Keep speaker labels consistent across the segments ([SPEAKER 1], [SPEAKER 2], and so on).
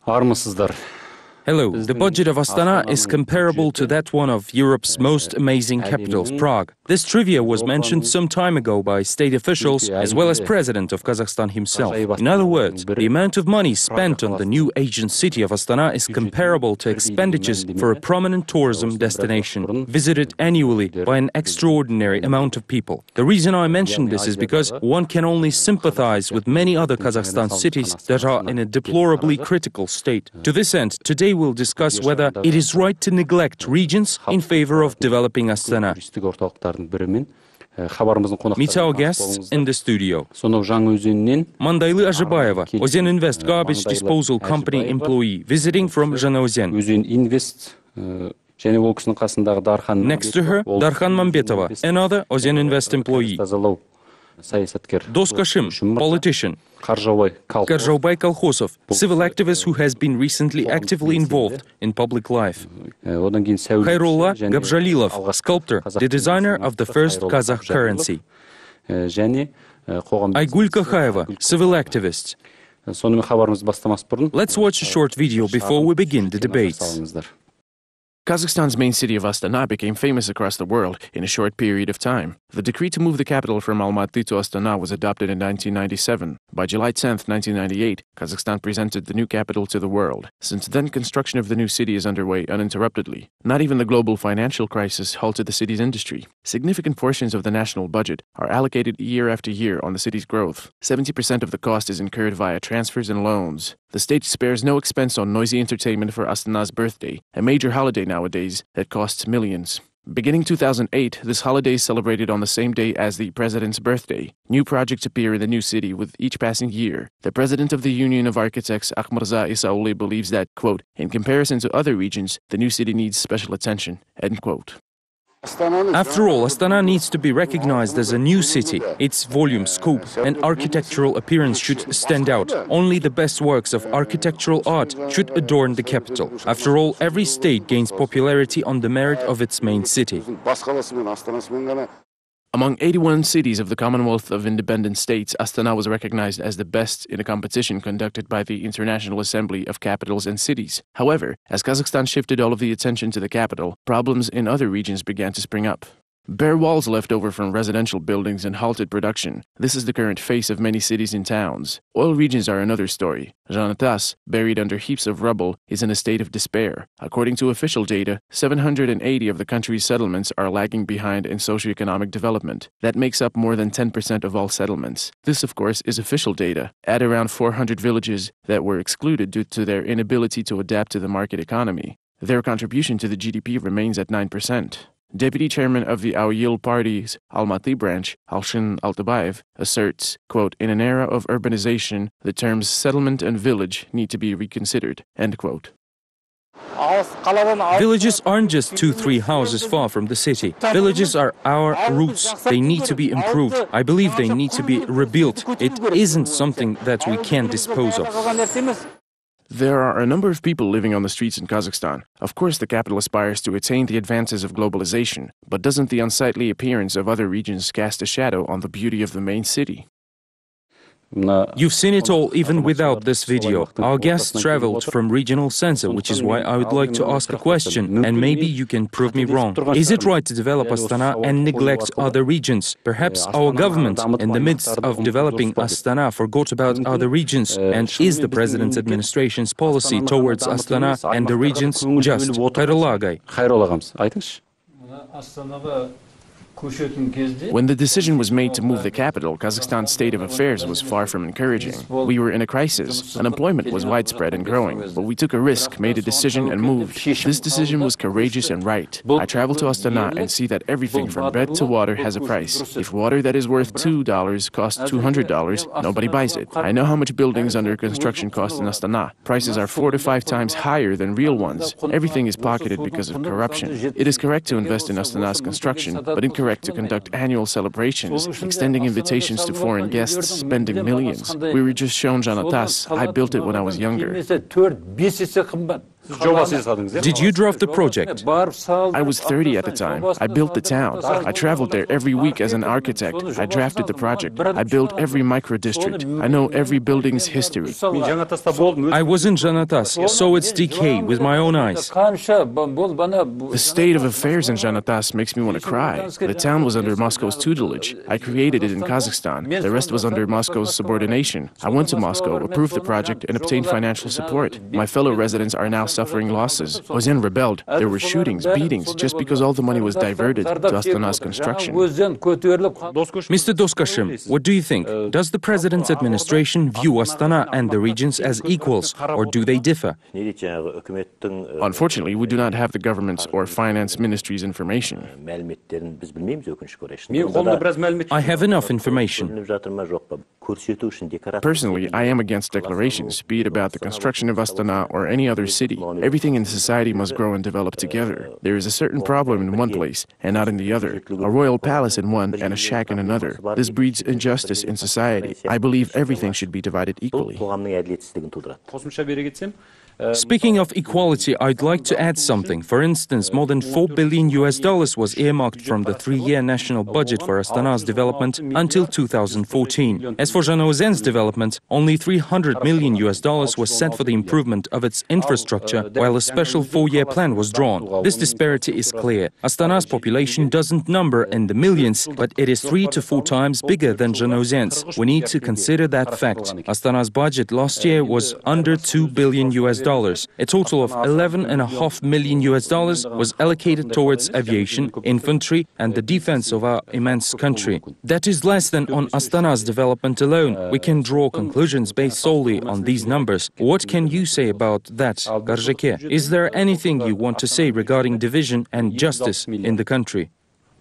[SPEAKER 1] Армысыздар.
[SPEAKER 2] Hello. The budget of Astana is comparable to that one of Europe's most amazing capitals, Prague. This trivia was mentioned some time ago by state officials as well as President of Kazakhstan himself. In other words, the amount of money spent on the new ancient city of Astana is comparable to expenditures for a prominent tourism destination, visited annually by an extraordinary amount of people. The reason I mention this is because one can only sympathize with many other Kazakhstan cities that are in a deplorably critical state. To this end, today we'll discuss whether it is right to neglect regions in favor of developing Astana. Meet our guests in the studio. Mandaylı Ajıbayeva, Ozen Invest Garbage Disposal Company employee, visiting from Zhanaozen. Next to her, Darkhan Mambetova, another Ozen Invest employee. Doskashim, politician. Karzhaubay Kolkhozov, civil activist who has been recently actively involved in public life. Khayrullah Gabzhalilov, sculptor, the designer of the first Kazakh currency. Aygul Kakhaeva, civil activist. Let's watch a short video before we begin the debates.
[SPEAKER 3] Kazakhstan's main city of Astana became famous across the world in a short period of time. The decree to move the capital from Almaty to Astana was adopted in 1997. By July 10, 1998, Kazakhstan presented the new capital to the world. Since then, construction of the new city is underway uninterruptedly. Not even the global financial crisis halted the city's industry. Significant portions of the national budget are allocated year after year on the city's growth. 70% of the cost is incurred via transfers and loans. The state spares no expense on noisy entertainment for Astana's birthday, a major holiday nowadays that costs millions. Beginning 2008, this holiday is celebrated on the same day as the president's birthday. New projects appear in the new city with each passing year. The president of the Union of Architects, Akhmarza Isaouli, believes that, quote, in comparison to other regions, the new city needs special attention, end quote.
[SPEAKER 2] After all, Astana needs to be recognized as a new city. Its volume, scope, and architectural appearance should stand out. Only the best works of architectural art should adorn the capital. After all, every state gains popularity on the merit of its main city.
[SPEAKER 3] Among 81 cities of the Commonwealth of Independent States, Astana was recognized as the best in a competition conducted by the International Assembly of Capitals and Cities. However, as Kazakhstan shifted all of the attention to the capital, problems in other regions began to spring up. Bare walls left over from residential buildings and halted production. This is the current face of many cities and towns. Oil regions are another story. Zhanatas, buried under heaps of rubble, is in a state of despair. According to official data, 780 of the country's settlements are lagging behind in socioeconomic development. That makes up more than 10% of all settlements. This, of course, is official data. Add around 400 villages that were excluded due to their inability to adapt to the market economy. Their contribution to the GDP remains at 9%. Deputy Chairman of the Aoyil Party's Almaty branch, Alshin Altabayev, asserts, quote, in an era of urbanization, the terms settlement and village need to be reconsidered, end quote.
[SPEAKER 2] Villages aren't just 2-3 houses far from the city. Villages are our roots. They need to be improved. I believe they need to be rebuilt. It isn't something that we can dispose of.
[SPEAKER 3] There are a number of people living on the streets in Kazakhstan. Of course, the capital aspires to attain the advances of globalization, but doesn't the unsightly appearance of other regions cast a shadow on the beauty of the main city?
[SPEAKER 2] You've seen it all even without this video. Our guests traveled from regional center, which is why I would like to ask a question, and maybe you can prove me wrong. Is it right to develop Astana and neglect other regions? Perhaps our government, in the midst of developing Astana, forgot about other regions, and is the president's administration's policy towards Astana and the regions just? Khayrullah Agay.
[SPEAKER 3] When the decision was made to move the capital, Kazakhstan's state of affairs was far from encouraging. We were in a crisis. Unemployment was widespread and growing. But we took a risk, made a decision, and moved. This decision was courageous and right. I travel to Astana and see that everything from bread to water has a price. If water that is worth $2 costs $200, nobody buys it. I know how much buildings under construction cost in Astana. Prices are 4 to 5 times higher than real ones. Everything is pocketed because of corruption. It is correct to invest in Astana's construction, but incorrect to conduct annual celebrations, extending invitations to foreign guests, spending millions. We were just shown Zhanatas. I built it when I was younger.
[SPEAKER 2] Did you draft the project?
[SPEAKER 3] I was 30 at the time. I built the town. I traveled there every week as an architect. I drafted the project. I built every micro-district. I know every building's history.
[SPEAKER 2] I was in Janatas, saw its decay with my own eyes.
[SPEAKER 3] The state of affairs in Janatas makes me want to cry. The town was under Moscow's tutelage. I created it in Kazakhstan. The rest was under Moscow's subordination. I went to Moscow, approved the project, and obtained financial support. My fellow residents are now suffering losses. Ozyen rebelled. There were shootings, beatings, just because all the money was diverted to Astana's construction.
[SPEAKER 2] Mr. Doskashim, what do you think? Does the president's administration view Astana and the regions as equals, or do they differ?
[SPEAKER 3] Unfortunately, we do not have the government's or finance ministry's information.
[SPEAKER 2] I have enough information.
[SPEAKER 3] Personally, I am against declarations, be it about the construction of Astana or any other city. Everything in society must grow and develop together. There is a certain problem in one place and not in the other. A royal palace in one and a shack in another. This breeds injustice in society. I believe everything should be divided equally.
[SPEAKER 2] Speaking of equality, I'd like to add something. For instance, more than $4 billion was earmarked from the 3-year national budget for Astana's development until 2014. As for Zhanaozen's development, only $300 million was set for the improvement of its infrastructure, while a special 4-year plan was drawn. This disparity is clear. Astana's population doesn't number in the millions, but it is 3 to 4 times bigger than Zhanaozen's. We need to consider that fact. Astana's budget last year was under $2 billion. A total of $11.5 million was allocated towards aviation, infantry, and the defense of our immense country. That is less than on Astana's development alone. We can draw conclusions based solely on these numbers. What can you say about that, Garjeke? Is there anything you want to say regarding division and justice in the country?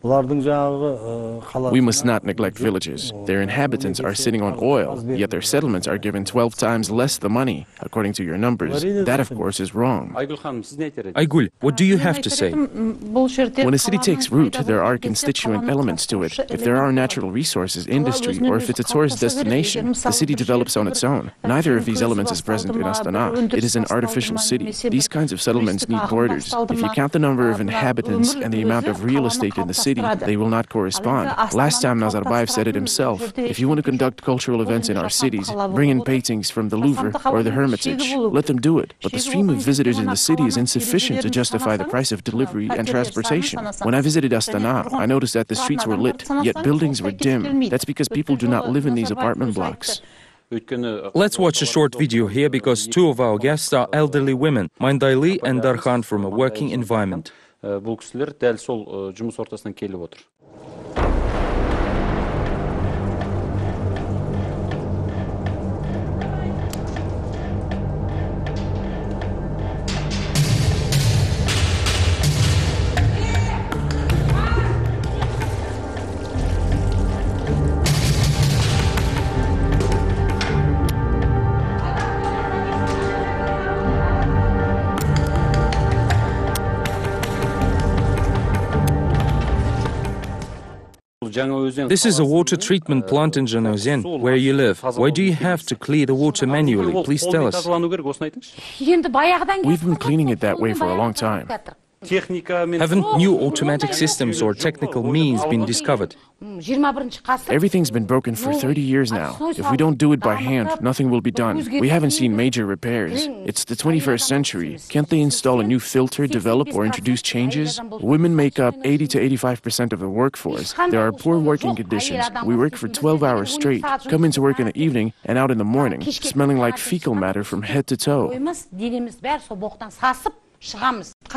[SPEAKER 3] We must not neglect villages. Their inhabitants are sitting on oil, yet their settlements are given 12 times less the money, according to your numbers. That, of course, is wrong.
[SPEAKER 2] Aygul, what do you have to say?
[SPEAKER 3] When a city takes root, there are constituent elements to it. If there are natural resources, industry, or if it's a tourist destination, the city develops on its own. Neither of these elements is present in Astana. It is an artificial city. These kinds of settlements need borders. If you count the number of inhabitants and the amount of real estate in the city, they will not correspond. Last time Nazarbayev said it himself, if you want to conduct cultural events in our cities, bring in paintings from the Louvre or the Hermitage. Let them do it. But the stream of visitors in the city is insufficient to justify the price of delivery and transportation. When I visited Astana, I noticed that the streets were lit, yet buildings were dim. That's because people do not live in these apartment blocks.
[SPEAKER 2] Let's watch a short video here because 2 of our guests are elderly women, Mindayli and Darkhan, from a working environment.
[SPEAKER 1] Бұл кісілер дәл сол жұмыс ортасынан келіп отыр.
[SPEAKER 2] This is a water treatment plant in Zhanaozen, where you live. Why do you have to clear the water manually? Please tell us.
[SPEAKER 3] We've been cleaning it that way for a long time.
[SPEAKER 2] Haven't new automatic systems or technical means been discovered?
[SPEAKER 3] Everything's been broken for 30 years now. If we don't do it by hand, nothing will be done. We haven't seen major repairs. It's the 21st century. Can't they install a new filter, develop or introduce changes? Women make up 80 to 85% of the workforce. There are poor working conditions. We work for 12 hours straight, come into work in the evening and out in the morning, smelling like fecal matter from head to toe.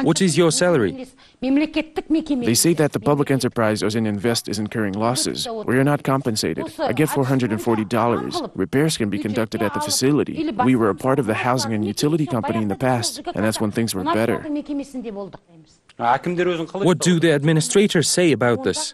[SPEAKER 2] What is your salary?
[SPEAKER 3] They say that the public enterprise Ozyen Invest is incurring losses. We are not compensated. I get $440. Repairs can be conducted at the facility. We were a part of the housing and utility company in the past, and that's when things were better.
[SPEAKER 2] What do the administrators say about this?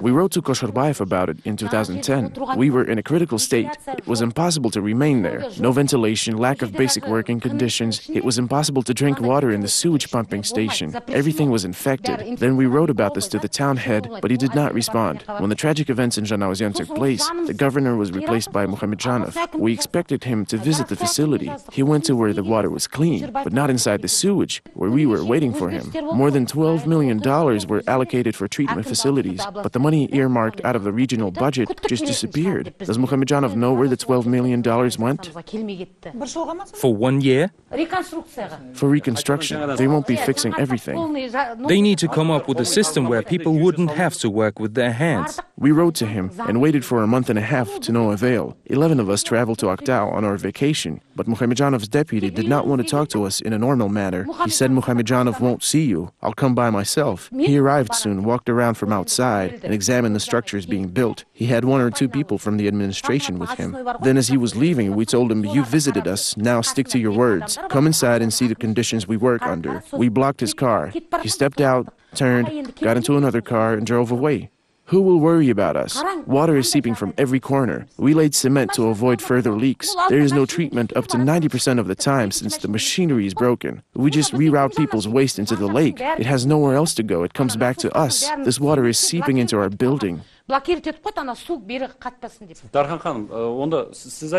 [SPEAKER 3] We wrote to Koshorbayev about it in 2010. We were in a critical state. It was impossible to remain there. No ventilation, lack of basic working conditions. It was impossible to drink water in the sewage pumping station. Everything was infected. Then we wrote about this to the town head, but he did not respond. When the tragic events in Zhanaozen took place, the governor was replaced by Muhamedjanov. We expected him to visit the facility. He went to where the water was clean, but not inside the sewage, where we were waiting for him. More than $12 million were allocated for treatment facilities, but the money earmarked out of the regional budget just disappeared. Does Muhamedjanov know where the $12 million went?
[SPEAKER 2] For 1 year?
[SPEAKER 3] For reconstruction. They won't be fixing everything.
[SPEAKER 2] They need to come up with a system where people wouldn't have to work with their hands.
[SPEAKER 3] We wrote to him and waited for a month and a half to no avail. 11 of us traveled to Aktau on our vacation, but Muhamedjanov's deputy did not want to talk to us in a normal manner. He said, Muhamedjanov won't see you. I'll come by myself. He arrived soon, walked around from outside, and examined the structures being built. He had 1 or 2 people from the administration with him. Then as he was leaving, we told him, you visited us, now stick to your words. Come inside and see the conditions we work under. We blocked his car. He stepped out, turned, got into another car, and drove away. Who will worry about us? Water is seeping from every corner. We laid cement to avoid further leaks. There is no treatment up to 90% of the time since the machinery is broken. We just reroute people's waste into the lake. It has nowhere else to go. It comes back to us. This water is seeping into our building.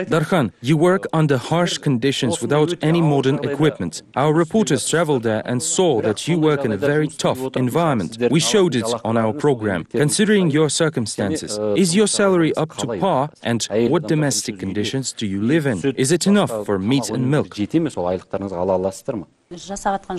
[SPEAKER 2] Darkhan, you work under harsh conditions without any modern equipment. Our reporters traveled there and saw that you work in a very tough environment. We showed it on our program. Considering your circumstances, is your salary up to par, and what domestic conditions do you live in? Is it enough for meat and milk?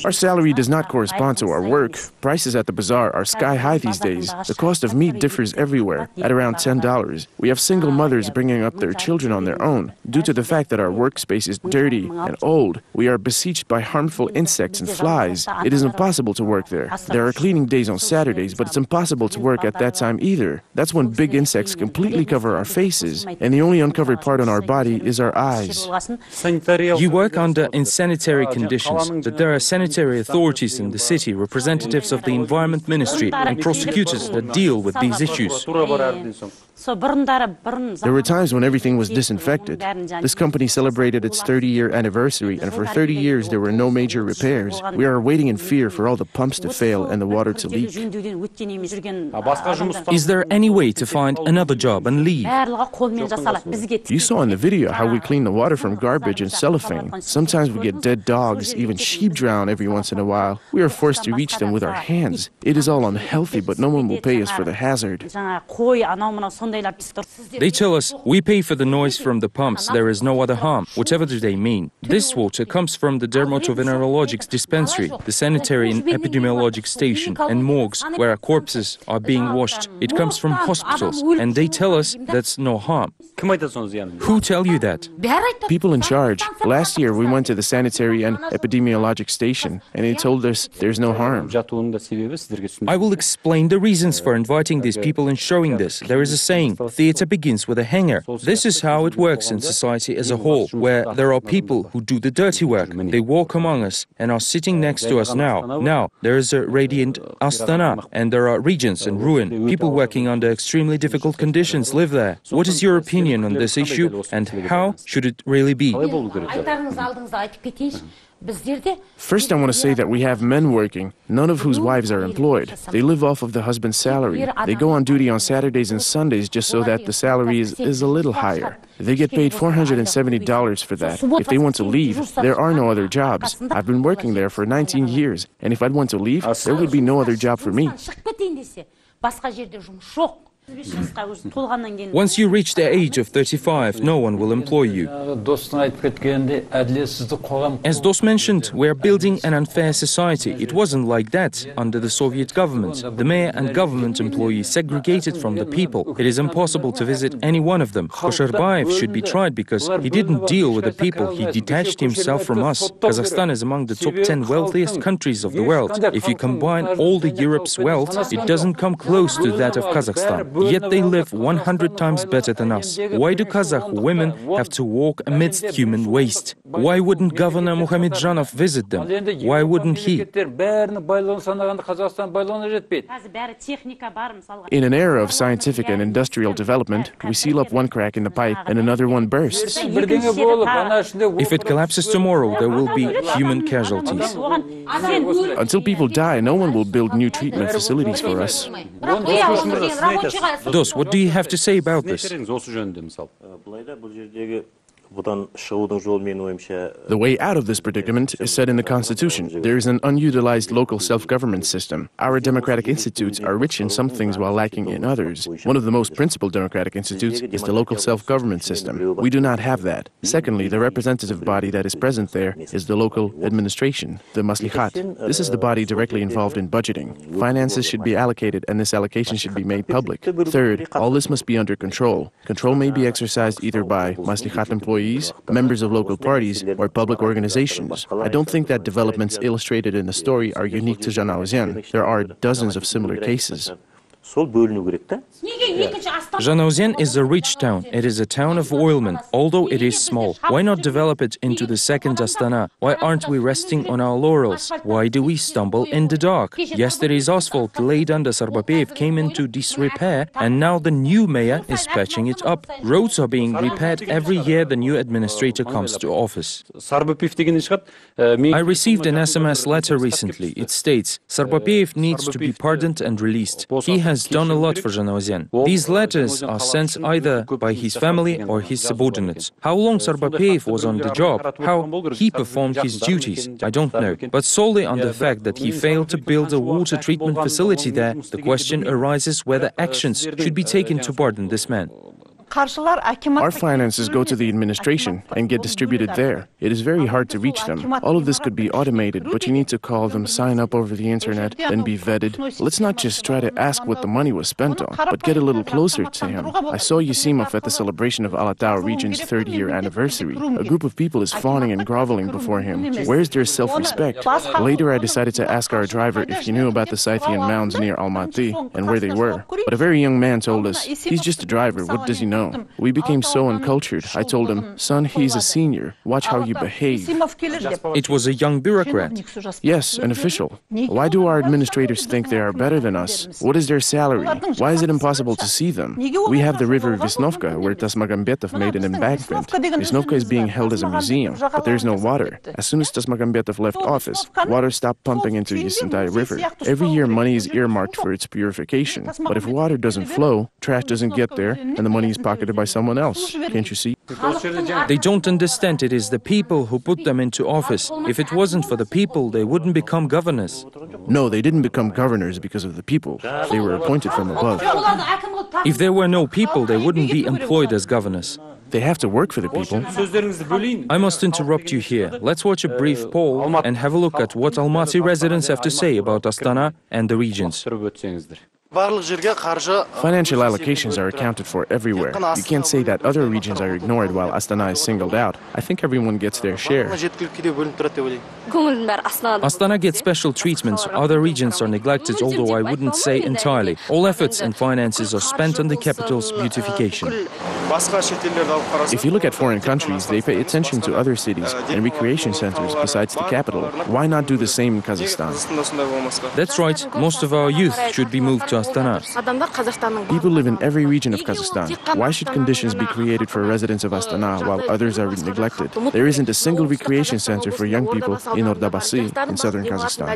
[SPEAKER 3] Our salary does not correspond to our work. Prices at the bazaar are sky high these days. The cost of meat differs everywhere, at around $10. We have single mothers bringing up their children on their own. Due to the fact that our workspace is dirty and old, we are besieged by harmful insects and flies. It is impossible to work there. There are cleaning days on Saturdays, but it's impossible to work at that time either. That's when big insects completely cover our faces, and the only uncovered part on our body is our eyes.
[SPEAKER 2] You work under unsanitary conditions, but there are sanitary authorities in the city, representatives of the Environment Ministry, and prosecutors that deal with these issues.
[SPEAKER 3] There were times when everything was disinfected. This company celebrated its 30-year anniversary, and for 30 years there were no major repairs. We are waiting in fear for all the pumps to fail and the water to leak.
[SPEAKER 2] Is there any way to find another job and leave?
[SPEAKER 3] You saw in the video how we clean the water from garbage and cellophane. Sometimes we get dead dogs, even sheep drown every once in a while. We are forced to reach them with our hands. It is all unhealthy, but no one will pay us for the hazard.
[SPEAKER 2] They tell us, we pay for the noise from the pumps, there is no other harm. Whatever do they mean? This water comes from the dermatovenerologics dispensary, the sanitary and epidemiologic station, and morgues, where our corpses are being washed. It comes from hospitals, and they tell us that's no harm. Who tell you that?
[SPEAKER 3] People in charge. Last year we went to the sanitary and epidemiologic station, and they told us there's no harm.
[SPEAKER 2] I will explain the reasons for inviting these people and showing this. There is a saying, theater begins with a hanger. This is how it works in society as a whole, where there are people who do the dirty work. They walk among us and are sitting next to us now. Now, there is a radiant Astana, and there are regions in ruin. People working under extremely difficult conditions live there. What is your opinion on this issue, and how should it really be?
[SPEAKER 3] First, I want to say that we have men working, none of whose wives are employed. They live off of the husband's salary. They go on duty on Saturdays and Sundays just so that the salary is a little higher. They get paid $470 for that. If they want to leave, there are no other jobs. I've been working there for 19 years, and if I'd want to leave, there would be no other job for me.
[SPEAKER 2] Once you reach the age of 35, no one will employ you. As Dos mentioned, we are building an unfair society. It wasn't like that under the Soviet government. The mayor and government employees segregated from the people. It is impossible to visit any one of them. Koshorbayev should be tried because he didn't deal with the people. He detached himself from us. Kazakhstan is among the top 10 wealthiest countries of the world. If you combine all the Europe's wealth, it doesn't come close to that of Kazakhstan. Yet they live 100 times better than us. Why do Kazakh women have to walk amidst human waste? Why wouldn't Governor Muhammadjanov visit them? Why wouldn't he?
[SPEAKER 3] In an era of scientific and industrial development, we seal up one crack in the pipe and another one bursts.
[SPEAKER 2] If it collapses tomorrow, there will be human casualties.
[SPEAKER 3] Until people die, no one will build new treatment facilities for us.
[SPEAKER 2] Dos, what do you have to say about this?
[SPEAKER 3] The way out of this predicament is set in the Constitution. There is an unutilized local self-government system. Our democratic institutes are rich in some things while lacking in others. One of the most principal democratic institutes is the local self-government system. We do not have that. Secondly, the representative body that is present there is the local administration, the maslihat. This is the body directly involved in budgeting. Finances should be allocated and this allocation should be made public. Third, all this must be under control. Control may be exercised either by maslihat employees, members of local parties, or public organizations. I don't think that developments illustrated in the story are unique to Zhanaozen. There are dozens of similar cases.
[SPEAKER 2] Zhanaozen is a rich town. It is a town of oilmen, although it is small. Why not develop it into the second Astana? Why aren't we resting on our laurels? Why do we stumble in the dark? Yesterday's asphalt laid under Sarbapev came into disrepair, and now the new mayor is patching it up. Roads are being repaired every year the new administrator comes to office. I received an SMS letter recently. It states, Sarbapev needs to be pardoned and released. He has done a lot for Zhanaozen. These letters are sent either by his family or his subordinates. How long Sarbapev was on the job, how he performed his duties, I don't know. But solely on the fact that he failed to build a water treatment facility there, the question arises whether actions should be taken to pardon this man.
[SPEAKER 3] Our finances go to the administration and get distributed there. It is very hard to reach them. All of this could be automated, but you need to call them, sign up over the internet, then be vetted. Let's not just try to ask what the money was spent on, but get a little closer to him. I saw Yusimov at the celebration of Alatau region's 30-year anniversary. A group of people is fawning and groveling before him. Where is their self-respect? Later I decided to ask our driver if he knew about the Scythian mounds near Almaty and where they were. But a very young man told us, he's just a driver, what does he know? We became so uncultured. I told him, son, he's a senior. Watch how you behave.
[SPEAKER 2] It was a young bureaucrat.
[SPEAKER 3] Yes, an official. Why do our administrators think they are better than us? What is their salary? Why is it impossible to see them? We have the river Vesnovka, where Tasmagambetov made an embankment. Vesnovka is being held as a museum, but there's no water. As soon as Tasmagambetov left office, water stopped pumping into Yesentay River. Every year money is earmarked for its purification. But if water doesn't flow, trash doesn't get there, and the money is pocketed by someone else. Can't you see?
[SPEAKER 2] They don't understand it is the people who put them into office. If it wasn't for the people, they wouldn't become governors.
[SPEAKER 3] No, they didn't become governors because of the people. They were appointed from above.
[SPEAKER 2] If there were no people, they wouldn't be employed as governors.
[SPEAKER 3] They have to work for the people.
[SPEAKER 2] I must interrupt you here. Let's watch a brief poll and have a look at what Almaty residents have to say about Astana and the regions.
[SPEAKER 3] Financial allocations are accounted for everywhere. You can't say that other regions are ignored while Astana is singled out. I think everyone gets their share.
[SPEAKER 2] Astana gets special treatments. Other regions are neglected, although I wouldn't say entirely. All efforts and finances are spent on the capital's beautification.
[SPEAKER 3] If you look at foreign countries, they pay attention to other cities and recreation centers besides the capital. Why not do the same in Kazakhstan?
[SPEAKER 2] That's right. Most of our youth should be moved to Astana.
[SPEAKER 3] People live in every region of Kazakhstan. Why should conditions be created for residents of Astana while others are neglected? There isn't a single recreation center for young people in Ordabasi in southern Kazakhstan.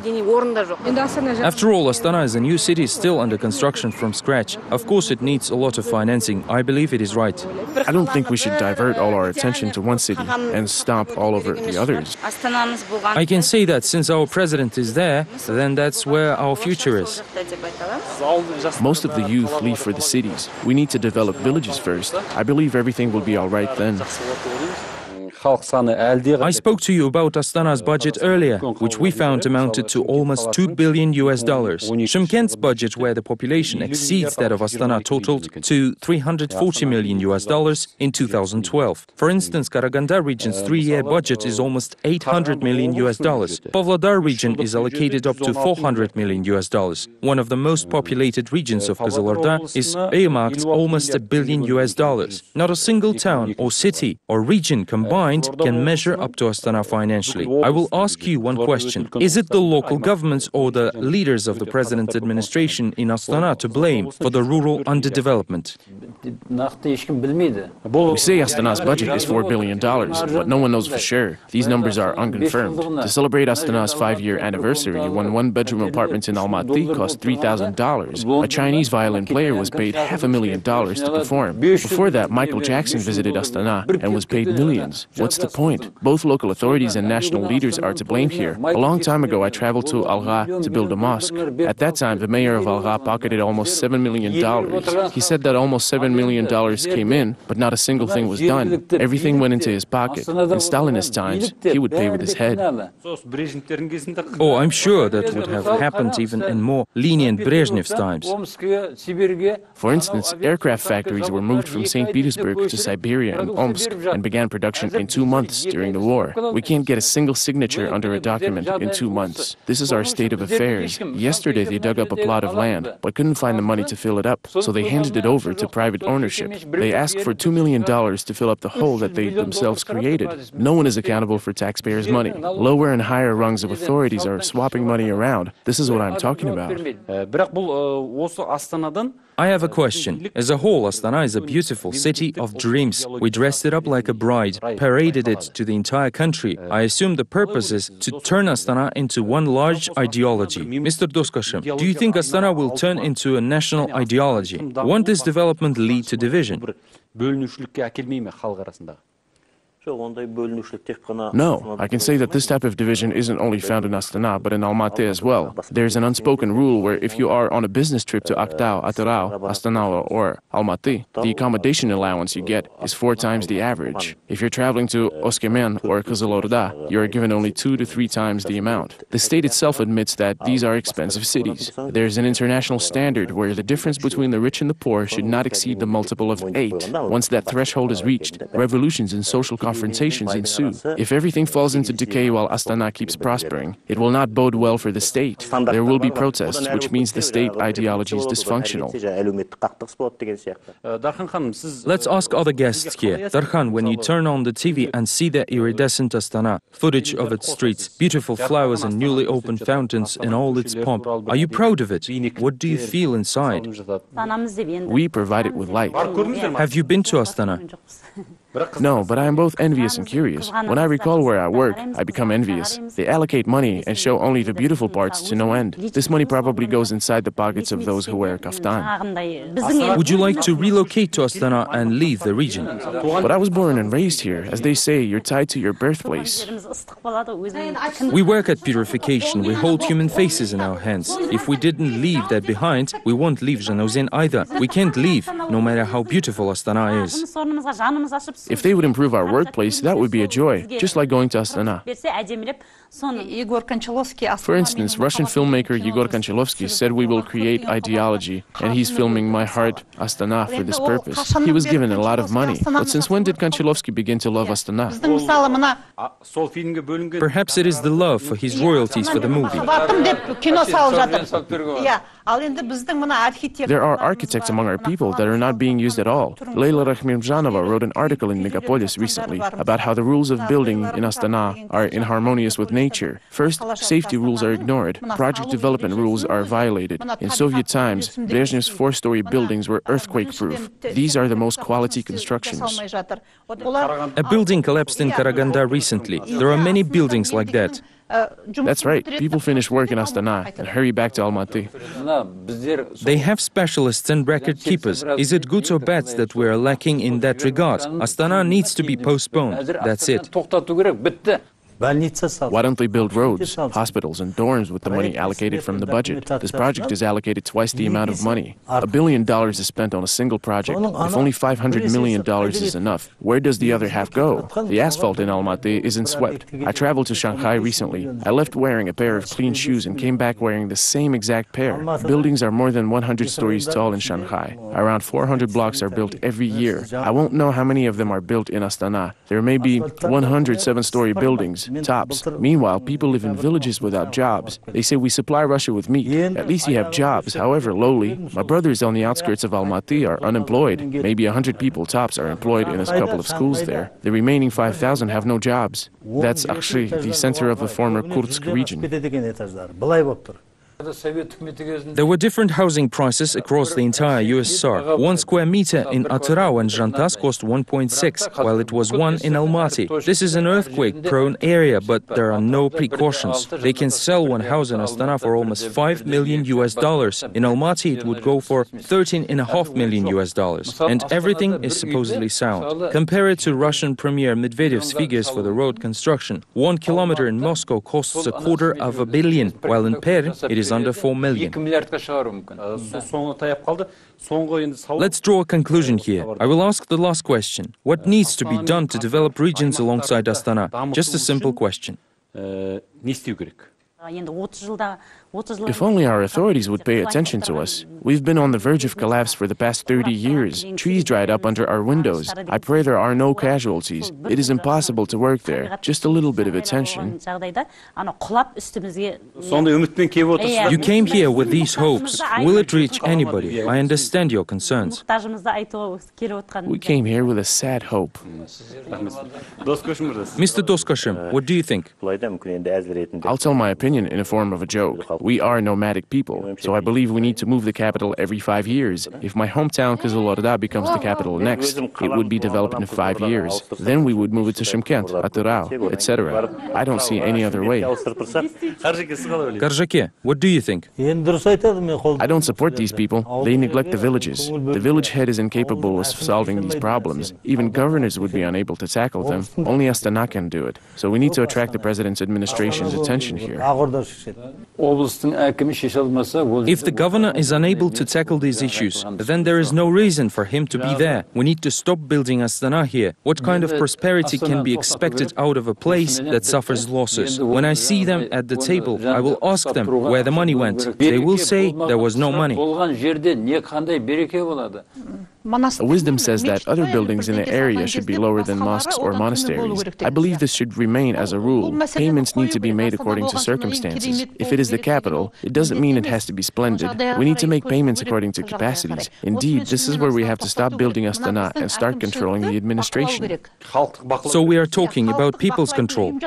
[SPEAKER 2] After all, Astana is a new city still under construction from scratch. Of course, it needs a lot of financing. I believe it is right.
[SPEAKER 3] I don't think we should divert all our attention to one city and stomp all over the others.
[SPEAKER 2] I can say that since our president is there, then that's where our future is.
[SPEAKER 3] Most of the youth leave for the cities. We need to develop villages first. I believe everything will be all right then.
[SPEAKER 2] I spoke to you about Astana's budget earlier, which we found amounted to almost $2 billion. Shymkent's budget, where the population exceeds that of Astana, totaled to $340 million in 2012. For instance, Karaganda region's 3-year budget is almost $800 million. Pavlodar region is allocated up to $400 million. One of the most populated regions of Kazakh is earmarked almost $1 billion. Not a single town or city or region combined can measure up to Astana financially. I will ask you one question. Is it the local governments or the leaders of the president's administration in Astana to blame for the rural underdevelopment?
[SPEAKER 3] We say Astana's budget is $4 billion, but no one knows for sure. These numbers are unconfirmed. To celebrate Astana's 5-year anniversary, when one-bedroom apartment in Almaty cost $3,000, a Chinese violin player was paid $500,000 to perform. Before that, Michael Jackson visited Astana and was paid millions. What's the point? Both local authorities and national leaders are to blame here. A long time ago, I traveled to Alga to build a mosque. At that time, the mayor of Alga pocketed almost $7 million. He said that almost $7 million came in, but not a single thing was done. Everything went into his pocket. In Stalinist times, he would pay with his head.
[SPEAKER 2] Oh, I'm sure that would have happened even in more lenient Brezhnev's times.
[SPEAKER 3] For instance, aircraft factories were moved from St. Petersburg to Siberia and Omsk and began production in 2 months during the war. We can't get a single signature under a document in 2 months. This is our state of affairs. Yesterday they dug up a plot of land, but couldn't find the money to fill it up, so they handed it over to private ownership. They asked for $2 million to fill up the hole that they themselves created. No one is accountable for taxpayers' money. Lower and higher rungs of authorities are swapping money around. This is what I'm talking about.
[SPEAKER 2] I have a question. As a whole, Astana is a beautiful city of dreams. We dressed it up like a bride, paraded it to the entire country. I assume the purpose is to turn Astana into one large ideology. Mr. Doskashim, do you think Astana will turn into a national ideology? Won't this development lead to division?
[SPEAKER 3] No, I can say that this type of division isn't only found in Astana, but in Almaty as well. There's an unspoken rule where if you are on a business trip to Aktau, Atyrau, Astana or Almaty, the accommodation allowance you get is 4 times the average. If you're traveling to Oskmen or Kızılorda, you are given only 2 to 3 times the amount. The state itself admits that these are expensive cities. There's an international standard where the difference between the rich and the poor should not exceed the multiple of 8. Once that threshold is reached, revolutions and social confrontations ensue. If everything falls into decay while Astana keeps prospering, it will not bode well for the state. There will be protests, which means the state ideology is dysfunctional.
[SPEAKER 2] Let's ask other guests here. Darkhan, when you turn on the TV and see the iridescent Astana, footage of its streets, beautiful flowers and newly opened fountains in all its pomp, are you proud of it? What do you feel inside?
[SPEAKER 3] We provide it with light.
[SPEAKER 2] Have you been to Astana?
[SPEAKER 3] No, but I am both envious and curious. When I recall where I work, I become envious. They allocate money and show only the beautiful parts to no end. This money probably goes inside the pockets of those who wear kaftan.
[SPEAKER 2] Would you like to relocate to Astana and leave the region?
[SPEAKER 3] But I was born and raised here. As they say, you're tied to your birthplace.
[SPEAKER 2] We work at purification. We hold human faces in our hands. If we didn't leave that behind, we won't leave Zhanaozen either. We can't leave, no matter how beautiful Astana is.
[SPEAKER 3] If they would improve our workplace, that would be a joy, just like going to Astana. For instance, Russian filmmaker Igor Konchalovsky said we will create ideology, and he's filming My Heart, Astana, for this purpose. He was given a lot of money. But since when did Konchalovsky begin to love Astana?
[SPEAKER 2] Perhaps it is the love for his royalties for the movie.
[SPEAKER 3] There are architects among our people that are not being used at all. Leyla Rakhmimjanova wrote an article in Megapolis recently about how the rules of building in Astana are inharmonious with nature. First, safety rules are ignored. Project development rules are violated. In Soviet times, Brezhnev's 4-story buildings were earthquake-proof. These are the most quality constructions.
[SPEAKER 2] A building collapsed in Karaganda recently. There are many buildings like that.
[SPEAKER 3] That's right. People finish work in Astana and hurry back to Almaty.
[SPEAKER 2] They have specialists and record keepers. Is it good or bad that we are lacking in that regard? Astana needs to be postponed. That's it.
[SPEAKER 3] Why don't they build roads, hospitals, and dorms with the money allocated from the budget? This project is allocated twice the amount of money. $1 billion is spent on a single project. If only $500 million is enough, where does the other half go? The asphalt in Almaty isn't swept. I traveled to Shanghai recently. I left wearing a pair of clean shoes and came back wearing the same exact pair. Buildings are more than 100 stories tall in Shanghai. Around 400 blocks are built every year. I won't know how many of them are built in Astana. There may be 100 seven-story buildings, tops. Meanwhile, people live in villages without jobs. They say we supply Russia with meat. At least you have jobs, however lowly. My brothers on the outskirts of Almaty are unemployed. Maybe 100 people tops are employed in a couple of schools there. The remaining 5,000 have no jobs. That's actually the center of the former Kursk region.
[SPEAKER 2] There were different housing prices across the entire USSR. 1 square meter in Atyrau and Zhantas cost 1.6, while it was 1 in Almaty. This is an earthquake-prone area, but there are no precautions. They can sell one house in Astana for almost $5 million. In Almaty, it would go for $13.5 million. And everything is supposedly sound. Compare it to Russian Premier Medvedev's figures for the road construction. 1 kilometer in Moscow costs $250 million, while in Perm, it is under 4 million. Let's draw a conclusion here. I will ask the last question. What needs to be done to develop regions alongside Astana? Just a simple question.
[SPEAKER 3] If only our authorities would pay attention to us. We've been on the verge of collapse for the past 30 years. Trees dried up under our windows. I pray there are no casualties. It is impossible to work there. Just a little bit of attention.
[SPEAKER 2] You came here with these hopes. Will it reach anybody? I understand your concerns.
[SPEAKER 3] We came here with a sad hope.
[SPEAKER 2] Mr. Doskashim, what do you think?
[SPEAKER 3] I'll tell my opinion in a form of a joke. We are nomadic people, so I believe we need to move the capital every 5 years. If my hometown Kızılorda becomes the capital next, it would be developed in 5 years. Then we would move it to Shymkent, Atyrau, etc. I don't see any other way.
[SPEAKER 2] Karjake, what do you think?
[SPEAKER 3] I don't support these people. They neglect the villages. The village head is incapable of solving these problems. Even governors would be unable to tackle them. Only Astana can do it. So we need to attract the president's administration's attention here.
[SPEAKER 2] If the governor is unable to tackle these issues, then there is no reason for him to be there. We need to stop building Astana here. What kind of prosperity can be expected out of a place that suffers losses? When I see them at the table, I will ask them where the money went. They will say there was no money.
[SPEAKER 3] Wisdom says that other buildings in the area should be lower than mosques or monasteries. I believe this should remain as a rule. Payments need to be made according to circumstances. If it is the capital, it doesn't mean it has to be splendid. We need to make payments according to capacities. Indeed, this is where we have to stop building Astana and start controlling the administration.
[SPEAKER 2] So we are talking about people's control.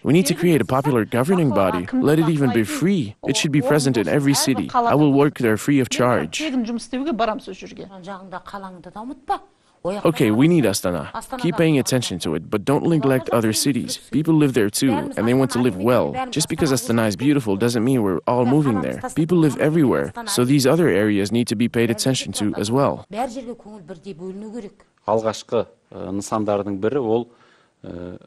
[SPEAKER 3] We need to create a popular governing body. Let it even be free. It should be present in every city. I will work there free of charge. Okay, we need Astana. Keep paying attention to it, but don't neglect other cities. People live there too, and they want to live well. Just because Astana is beautiful doesn't mean we're all moving there. People live everywhere, so these other areas need to be paid attention to as well.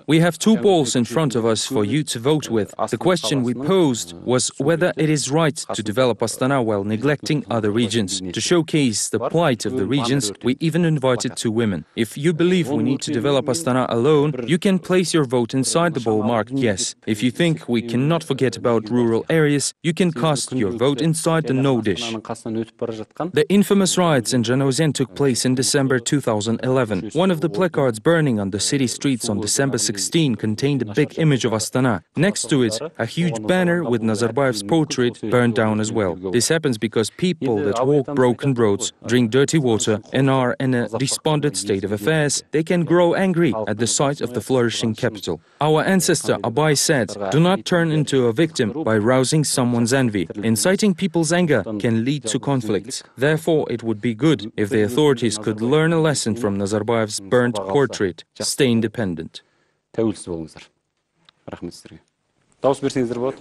[SPEAKER 2] We have 2 balls in front of us for you to vote with. The question we posed was whether it is right to develop Astana while neglecting other regions. To showcase the plight of the regions, we even invited 2 women. If you believe we need to develop Astana alone, you can place your vote inside the ball marked yes. If you think we cannot forget about rural areas, you can cast your vote inside the no dish. The infamous riots in Zhanaozen took place in December 2011. One of the placards burning on the city streets on December 16 contained a big image of Astana. Next to it, a huge banner with Nazarbayev's portrait burned down as well. This happens because people that walk broken roads, drink dirty water, and are in a despondent state of affairs, they can grow angry at the sight of the flourishing capital. Our ancestor Abai said, "Do not turn into a victim by rousing someone's envy. Inciting people's anger can lead to conflicts. Therefore, it would be good if the authorities could learn a lesson from Nazarbayev's burnt portrait. Stay independent."
[SPEAKER 1] Тәуелсіз болыңыздар. Рахмет сіздерге. Дауыс берсеңіздер болады.